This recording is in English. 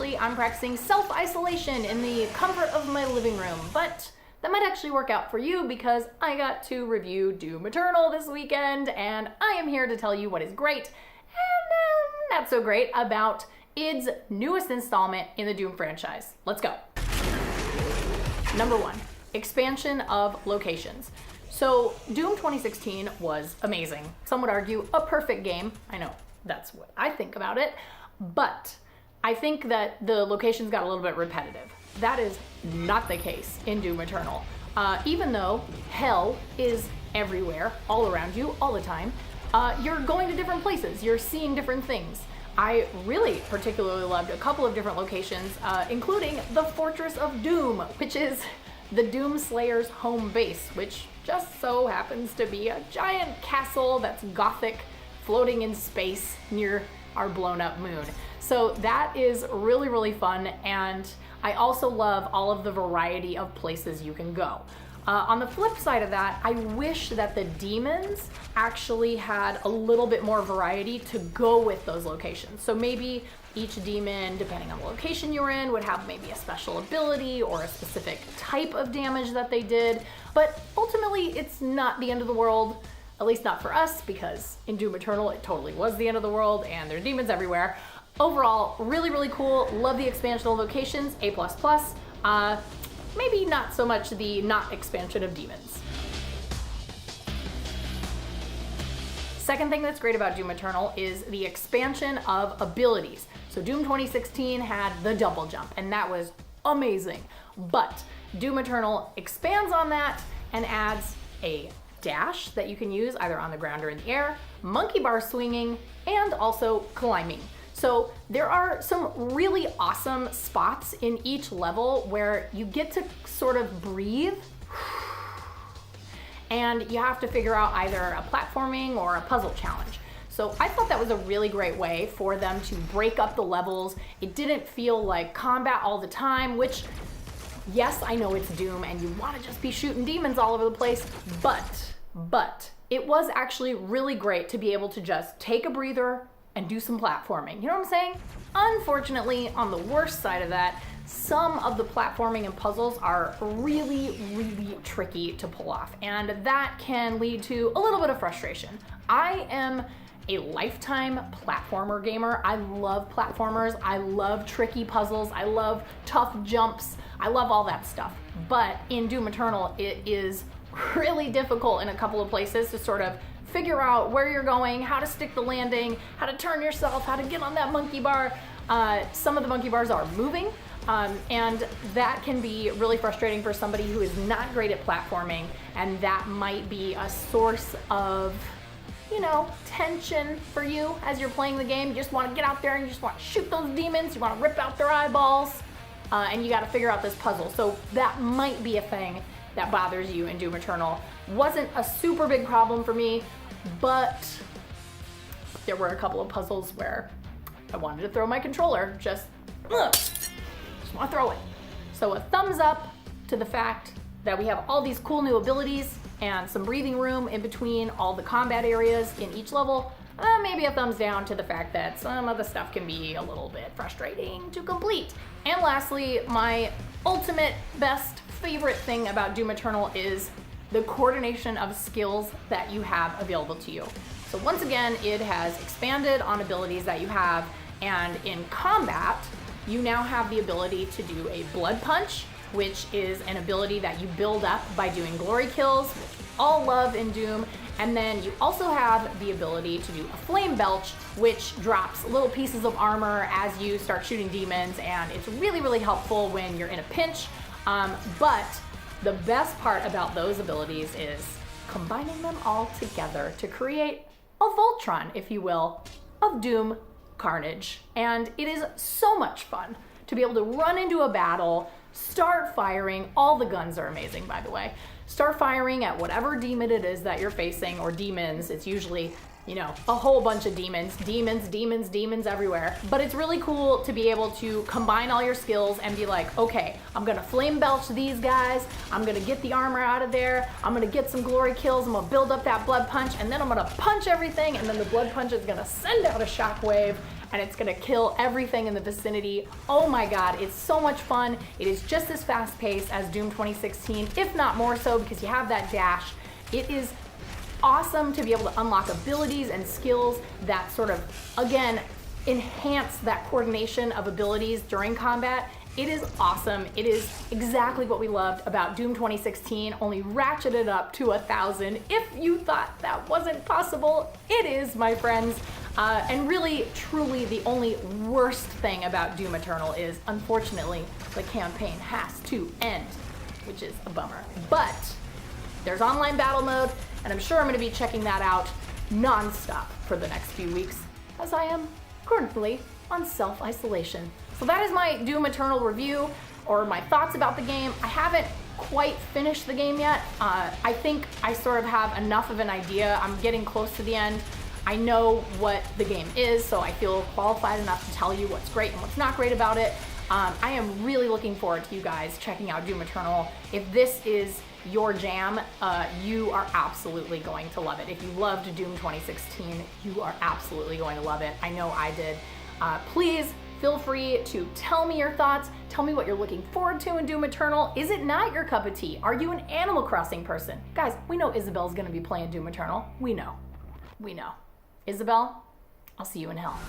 actually, I'm practicing self-isolation in the comfort of my living room, but that might actually work out for you because I got to review Doom Eternal this weekend, and I am here to tell you what is great and not so great about id's newest installment in the Doom franchise. Let's go. Number 1, expansion of locations. So Doom 2016 was amazing. Some would argue a perfect game. I know that's what I think about it, but I think that the locations got a little bit repetitive. That is not the case in Doom Eternal. Even though hell is everywhere, all around you, all the time, you're going to different places, you're seeing different things. I really particularly loved a couple of different locations, including the Fortress of Doom, which is the Doom Slayer's home base, which just so happens to be a giant castle that's gothic, floating in space near our blown up moon. So that is really, really fun, and I also love all of the variety of places you can go. On the flip side of that, I wish that the demons actually had a little bit more variety to go with those locations. So maybe each demon, depending on the location you're in, would have maybe a special ability or a specific type of damage that they did. But ultimately, it's not the end of the world, at least not for us, because in Doom Eternal, it totally was the end of the world and there are demons everywhere. Overall, really, really cool. Love the expansion of locations, A++. Maybe not so much the not expansion of demons. Second thing that's great about Doom Eternal is the expansion of abilities. So Doom 2016 had the double jump, and that was amazing. But Doom Eternal expands on that and adds a dash that you can use either on the ground or in the air, monkey bar swinging, and also climbing. So there are some really awesome spots in each level where you get to sort of breathe and you have to figure out either a platforming or a puzzle challenge. So I thought that was a really great way for them to break up the levels. It didn't feel like combat all the time, which, yes, I know it's Doom and you want to just be shooting demons all over the place, but it was actually really great to be able to just take a breather and do some platforming. You know what I'm saying? Unfortunately, on the worst side of that, some of the platforming and puzzles are really, really tricky to pull off, and that can lead to a little bit of frustration. I am a lifetime platformer gamer. I love platformers. I love tricky puzzles. I love tough jumps. I love all that stuff. But in Doom Eternal, it is really difficult in a couple of places to sort of figure out where you're going, how to stick the landing, how to turn yourself, how to get on that monkey bar. Some of the monkey bars are moving, and that can be really frustrating for somebody who is not great at platforming, and that might be a source of, tension for you as you're playing the game. You just want to get out there and you just want to shoot those demons, you want to rip out their eyeballs, and you got to figure out this puzzle. So that might be a thing that bothers you in Doom Eternal. Wasn't a super big problem for me, but there were a couple of puzzles where I wanted to throw my controller, just want to throw it. So a thumbs up to the fact that we have all these cool new abilities and some breathing room in between all the combat areas in each level. Maybe a thumbs down to the fact that some of the stuff can be a little bit frustrating to complete. And lastly, my ultimate best favorite thing about Doom Eternal is the coordination of skills that you have available to you. So once again, it has expanded on abilities that you have, and in combat, you now have the ability to do a blood punch, which is an ability that you build up by doing glory kills, which we all love in Doom. And then you also have the ability to do a flame belch, which drops little pieces of armor as you start shooting demons, and it's really, really helpful when you're in a pinch. But the best part about those abilities is combining them all together to create a Voltron, if you will, of Doom carnage. And it is so much fun to be able to run into a battle, start firing. All the guns are amazing, by the way. Start firing at whatever demon it is that you're facing, or demons. It's usually, a whole bunch of demons everywhere. But it's really cool to be able to combine all your skills and be like, okay, I'm gonna flame belch these guys, I'm gonna get the armor out of there, I'm gonna get some glory kills, I'm gonna build up that blood punch, and then I'm gonna punch everything, and then the blood punch is gonna send out a shockwave, and it's gonna kill everything in the vicinity. Oh my God, it's so much fun. It is just as fast paced as Doom 2016, if not more so, because you have that dash. It is awesome to be able to unlock abilities and skills that sort of, again, enhance that coordination of abilities during combat. It is awesome. It is exactly what we loved about Doom 2016, only ratcheted up to 1,000. If you thought that wasn't possible, it is, my friends. And really, truly, the only worst thing about Doom Eternal is, unfortunately, the campaign has to end, which is a bummer. But there's online battle mode, and I'm sure I'm going to be checking that out non-stop for the next few weeks, as I am currently on self-isolation. So that is my Doom Eternal review, or my thoughts about the game. I haven't quite finished the game yet. I think I sort of have enough of an idea. I'm getting close to the end. I know what the game is, so I feel qualified enough to tell you what's great and what's not great about it. I am really looking forward to you guys checking out Doom Eternal. If this is your jam, you are absolutely going to love it. If you loved Doom 2016, you are absolutely going to love it. I know I did. Please feel free to tell me your thoughts. Tell me what you're looking forward to in Doom Eternal. Is it not your cup of tea? Are you an Animal Crossing person? Guys, we know Isabel's gonna be playing Doom Eternal. We know. We know. Isabel, I'll see you in hell.